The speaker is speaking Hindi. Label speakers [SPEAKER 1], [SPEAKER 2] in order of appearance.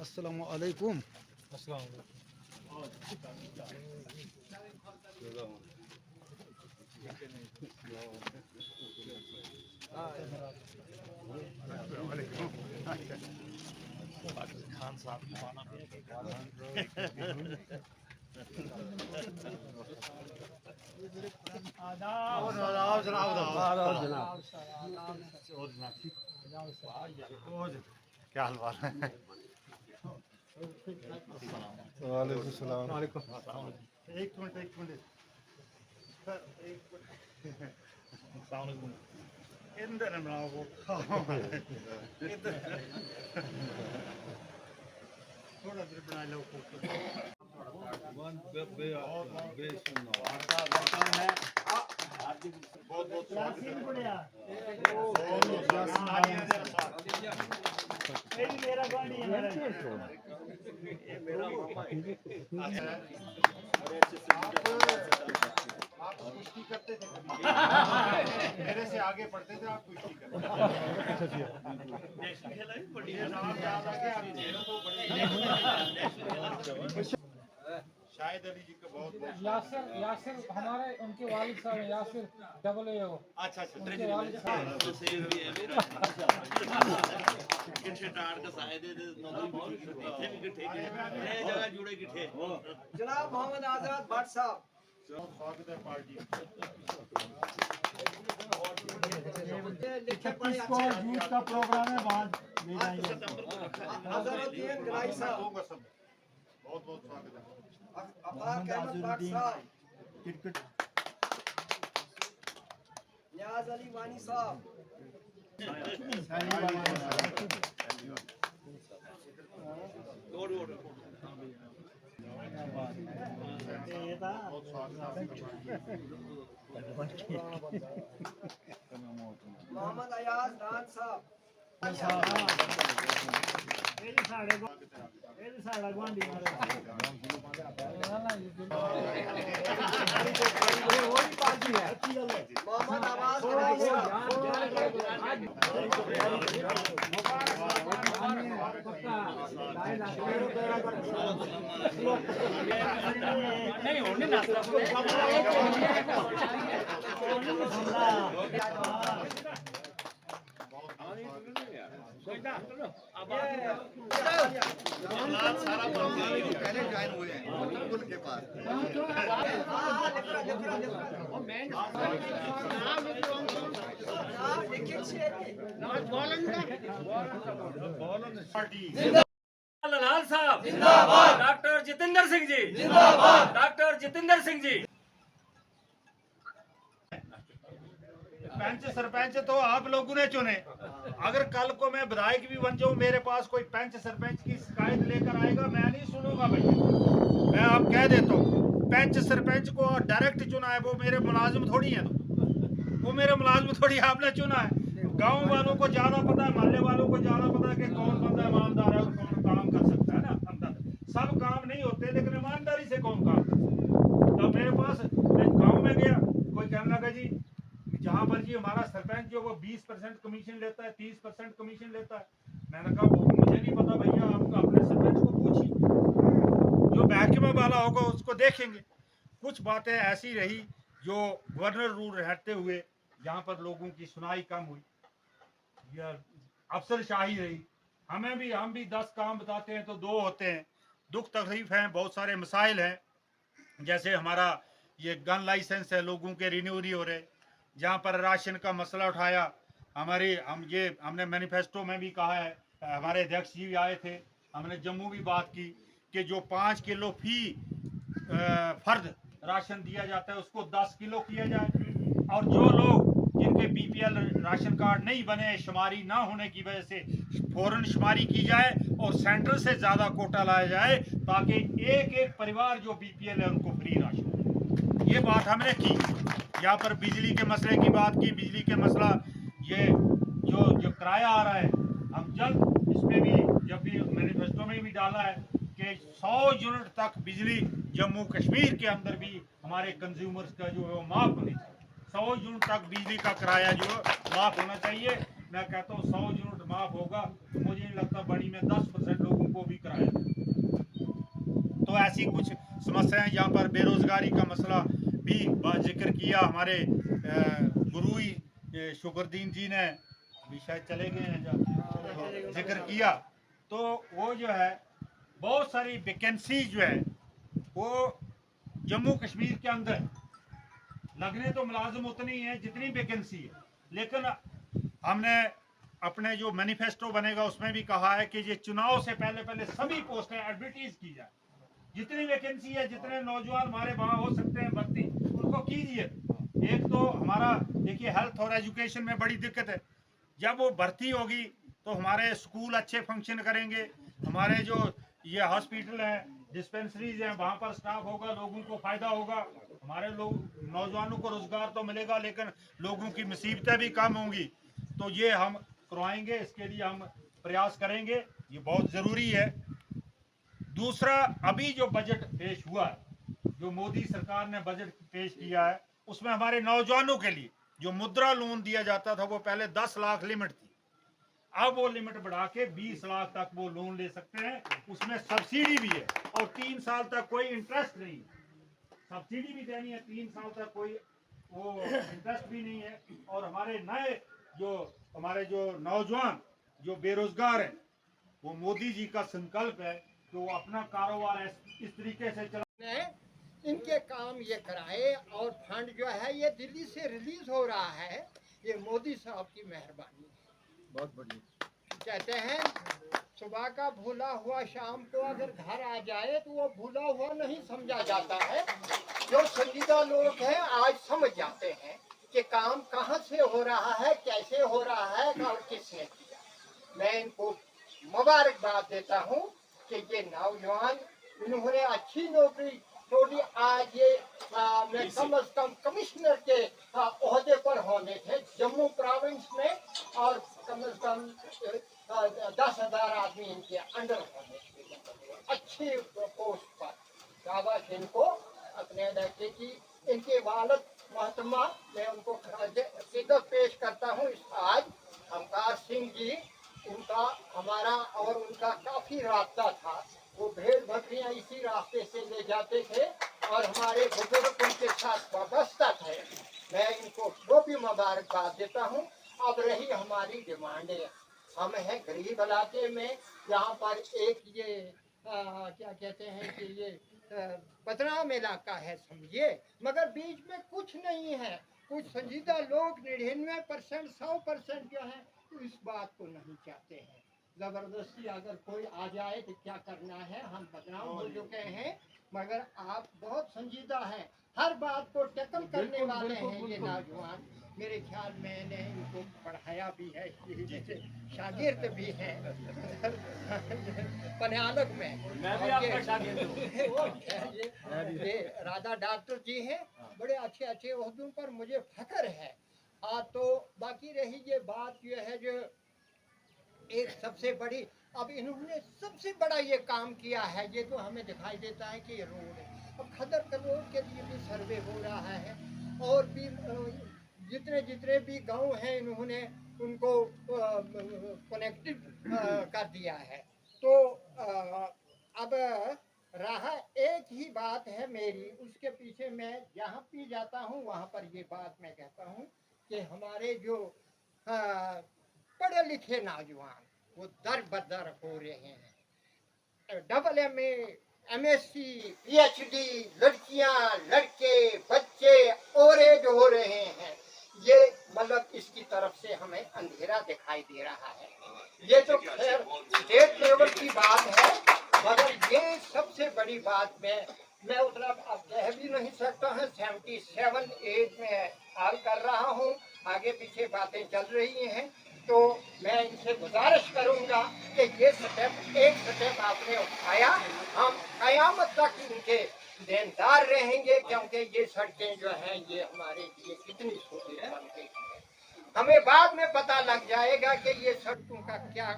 [SPEAKER 1] अस्सलामु अलैकुम। खान साहब खाना क्या हाल वाल है? वालेकुम सलाम। एक मिनट इधर बनाओ वो इधर थोड़ा देर बना लो। बहुत बहुत आप कुश्ती करते थे मेरे से आगे पढ़ते थे, आप कुश्ती करते शाहिद अली जी का बहुत
[SPEAKER 2] यासिर हमारे उनके वालिद साहब हैं, यासिर डबल ए हो।
[SPEAKER 1] अच्छा
[SPEAKER 2] उनके वालिद साहब
[SPEAKER 3] जनाब मोहम्मद आजाद भट्ट साहब,
[SPEAKER 1] स्वागत है पार्टी।
[SPEAKER 3] लिखे पढ़े
[SPEAKER 2] को यूथ का प्रोग्राम है, वहाँ ले जाएंगे।
[SPEAKER 3] अजहरुद्दीन गनाई साहब,
[SPEAKER 1] बहुत बहुत स्वागत है।
[SPEAKER 3] अफाक अहमद भट्ट साहब, नियाज अली वानी साहब, मोहम्मद अयाज खान साहब, मोहम्मद आवाज गनाई साहब,
[SPEAKER 1] पहले ज्वाइन हुए हैं उनके पास।
[SPEAKER 4] लाल साहब जिंदाबाद, डॉक्टर जितेंद्र सिंह जी जिंदाबाद, डॉक्टर जितेंद्र सिंह जी।
[SPEAKER 1] पंच सरपंच तो आप लोगों ने चुने। अगर कल को मैं विधायक भी बन जाऊं, मेरे पास कोई पंच सरपंच की शिकायत लेकर आएगा, मैं नहीं सुनूंगा भैया। मैं आप कह देता हूँ, पंच सरपंच को डायरेक्ट चुना है, वो मेरे मुलाजिम थोड़ी है। वो मेरे मुलाजिम थोड़ी आपने चुना है। गांव वालों को ज्यादा पता है, मोहल्ले वालों को ज्यादा पता है कि कौन बंदा ईमानदार है और कौन काम कर सकता है ना। अंदर सब काम नहीं होते, लेकिन ईमानदारी से कौन काम कर सकता है। तो मेरे पास गाँव में गया, कोई कहने लगा जी जहाँ पर जी हमारा सरपंच जो वो 20% कमीशन लेता है, 30% कमीशन लेता है। मैंने कहा वो मुझे नहीं पता भैया, आप अपने सरपंच को पूछिए, जो महकमे वाला होगा उसको देखेंगे। कुछ बातें ऐसी रही जो गवर्नर रूल रहते हुए जहाँ पर लोगों की सुनाई कम हुई या अफसरशाही रही। हम भी 10 काम बताते हैं तो 2 होते हैं। दुख तकलीफ हैं, बहुत सारे मसाइल हैं, जैसे हमारा ये गन लाइसेंस है, लोगों के रिन्यू नहीं हो रहे। जहाँ पर राशन का मसला उठाया, हमने मैनिफेस्टो में भी कहा है, हमारे अध्यक्ष जी भी आए थे, हमने जम्मू भी बात की कि जो 5 किलो फी फर्द राशन दिया जाता है उसको 10 किलो किया जाए, और जो लोग जिनके बीपीएल राशन कार्ड नहीं बने, शुमारी ना होने की वजह से फौरन शुमारी की जाए और सेंटर से ज़्यादा कोटा लाया जाए, ताकि एक एक परिवार जो बीपीएल है उनको फ्री राशन। ये बात हमने की। यहाँ पर बिजली के मसले की बात की। बिजली के मसला ये जो किराया आ रहा है, हम जल्द इसमें भी, जब भी मैनिफेस्टो में भी डाला है कि 100 यूनिट तक बिजली जम्मू कश्मीर के अंदर भी हमारे कंज्यूमर्स का जो है वो माफ़ होनी चाहिए। 100 यूनिट तक बिजली का किराया जो माफ़ होना चाहिए। मैं कहता हूँ 100 यूनिट माफ होगा, तो मुझे नहीं लगता बड़ी में 10% लोगों को भी कराया। तो ऐसी कुछ समस्याएं यहाँ पर, बेरोजगारी का मसला भी जिक्र किया हमारे गुरु शुक्रदीन जी ने, अभी शायद चले गए हैं जब जिक्र किया। तो वो जो है बहुत सारी वैकेंसी जो है वो जम्मू कश्मीर के अंदर लगने तो मुलाजिम उतनी है जितनी वैकेंसी है, लेकिन हमने अपने जो मैनिफेस्टो बनेगा उसमें भी कहा है कि ये चुनाव से पहले सभी पोस्टें एडवर्टीज की जाए। जितनी वैकेंसी है, जितने नौजवान हमारे वहाँ हो सकते हैं भर्ती, उनको कीजिए। एक तो हमारा देखिए हेल्थ और एजुकेशन में बड़ी दिक्कत है। जब वो भर्ती होगी तो हमारे स्कूल अच्छे फंक्शन करेंगे, हमारे जो ये हॉस्पिटल हैं, डिस्पेंसरीज हैं, वहाँ पर स्टाफ होगा, लोगों को फायदा होगा, हमारे लोग नौजवानों को रोजगार तो मिलेगा, लेकिन लोगों की मुसीबतें भी कम होंगी। तो ये हम करवाएंगे, इसके लिए हम प्रयास करेंगे, ये बहुत ज़रूरी है। दूसरा, अभी जो बजट पेश हुआ है, जो मोदी सरकार ने बजट पेश किया है, उसमें हमारे नौजवानों के लिए जो मुद्रा लोन दिया जाता था वो पहले 10 लाख लिमिट थी, अब वो लिमिट बढ़ा के 20 लाख तक वो लोन ले सकते हैं। उसमें सब्सिडी भी है और 3 साल तक कोई इंटरेस्ट नहीं है, सब्सिडी भी देनी है, 3 साल तक कोई वो इंटरेस्ट भी नहीं है। और हमारे नए जो नौजवान जो बेरोजगार हैं, वो मोदी जी का संकल्प है कि वो अपना कारोबार इस तरीके से चला।
[SPEAKER 5] इनके काम ये कराए और फंड जो है ये दिल्ली से रिलीज हो रहा है, ये मोदी साहब की मेहरबानी है।
[SPEAKER 1] बहुत बढ़िया।
[SPEAKER 5] कहते हैं सुबह का भूला हुआ शाम को अगर घर आ जाए तो वो भूला हुआ नहीं समझा जाता है। जो संजीदा लोग हैं आज समझ जाते हैं कि काम कहाँ से हो रहा है, कैसे हो रहा है और किसने किया। मैं इनको मुबारकबाद देता हूँ कि ये नौजवान, इन्होंने अच्छी नौकरी छोड़ी। आज ये मैं कम अज कम कमिश्नर के ओहदे पर होने थे जम्मू प्रोविंस में, और कम अज कम 10,000 आदमी इनके अंडर होने थे, अच्छी पोस्ट पर। शाबाश इनको, अपने इलाके की इनके वालिद मोहतरमा, मैं उनको सिद्दत पेश करता हूँ। आज हमकार सिंह जी, उनका हमारा और उनका काफी रास्ता था, वो भेड़ बकरियां इसी रास्ते से ले जाते थे और हमारे बुजुर्ग उनके साथ वाबस्ता थे। मैं इनको वो भी मुबारकबाद देता हूँ। अब रही हमारी डिमांडें, हम हैं गरीब इलाके में, यहाँ पर एक ये क्या कहते हैं कि ये बदनाम इलाका है समझिए, मगर बीच में कुछ नहीं है। कुछ संजीदा लोग 99% 100% जो है इस बात को नहीं चाहते हैं। जबरदस्ती अगर कोई आ जाए तो क्या करना है, हम बदनाम हो चुके हैं, मगर आप बहुत संजीदा हैं, हर बात को टैकल करने वाले हैं ये नौजवान। मेरे ख्याल मैंने इनको पढ़ाया भी है, जैसे शागिर्द भी हैं पन्यालक में।
[SPEAKER 4] मैं भी आपका शागिर्द हूँ।
[SPEAKER 5] ये राधा डॉक्टर जी हैं, बड़े अच्छे अच्छे ओहदों पर मुझे फख्र है। तो बाकी रही ये बात ये है जो एक सबसे बड़ी, अब इन्होंने सबसे बड़ा ये काम किया है, ये तो हमें दिखाई देता है कि ये रोड है। अब खदर का रोड के लिए भी सर्वे हो रहा है, और भी जितने भी गांव हैं इन्होंने उनको कनेक्टेड कर दिया है। तो अब रहा एक ही बात है मेरी, उसके पीछे मैं जहाँ भी जाता हूँ वहाँ पर ये बात मैं कहता हूँ कि हमारे जो पढ़े लिखे नौजवान वो दर बदर हो रहे हैं। MA, MSc, PhD, लड़कियां, लड़के, बच्चे ओरेज हो रहे हैं। ये मतलब इसकी तरफ से हमें अंधेरा दिखाई दे रहा है। ये तो खैर स्टेट लेवल की बात है, मगर ये सबसे बड़ी बात मैं उतना अब कह भी नहीं सकता हूँ। 77 एज में हाल कर रहा हूँ, आगे पीछे बातें चल रही हैं। तो मैं इनसे गुजारिश करूंगा कि ये एक स्टेप आपने उठाया, हम कयामत तक इनके देनदार रहेंगे, क्योंकि ये सड़कें जो हैं ये हमारे लिए कितनी छोटी बन गई है। हमें बाद में पता लग जाएगा कि ये सड़कों का क्या